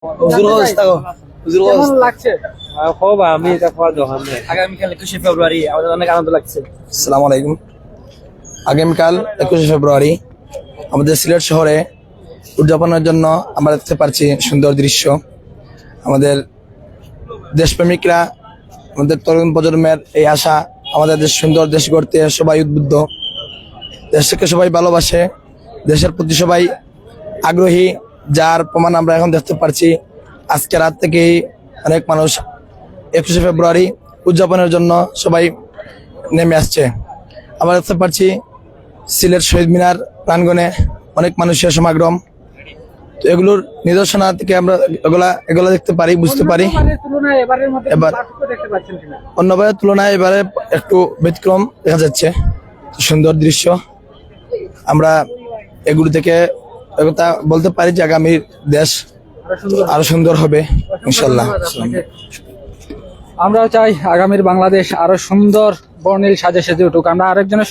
কেমন লাগছে? আমি এটা খাওয়ার দোকান নেই। আগামীকাল 21শে ফেব্রুয়ারি, আমাদের অনেক আনন্দ লাগছে। আসসালামু আলাইকুম। আগামীকাল 21শে ফেব্রুয়ারি আমাদের সিলেট শহরে উদযাপনের জন্য আমরা দেখতে পাচ্ছি সুন্দর দৃশ্য। আমাদের দেশপ্রেমিকরা, আমাদের তরুণ প্রজন্মের এই আশা, আমাদের দেশ সুন্দর দেশ গড়তে সবাই উদ্বুদ্ধ, দেশকে সবাই ভালোবাসে, দেশের প্রতি সবাই আগ্রহী, যার প্রমাণ আমরা এখন দেখতে পাচ্ছি। আজকে রাত থেকেই অনেক মানুষ 21শে ফেব্রুয়ারি উদযাপনের জন্য সবাই নেমে আসছে। আমরা দেখতে পাচ্ছি সিলেট শহীদ মিনার প্রাঙ্গণে অনেক মানুষের সমাগম। তো এগুলোর নিদর্শনা থেকে আমরা এগুলা দেখতে পারি, বুঝতে পারি। অন্যবারের তুলনায় এবারে একটু ব্যতিক্রম দেখা যাচ্ছে, সুন্দর দৃশ্য। আমরা এগুলো থেকে একথা বলতে পারি যে আগামীর দেশ আরো সুন্দর হবে ইনশাল্লাহ। আমরা চাই আগামীর বাংলাদেশ আরো সুন্দর বর্ণিল সাজে সেজে উঠুক। আমরা আরেকজনের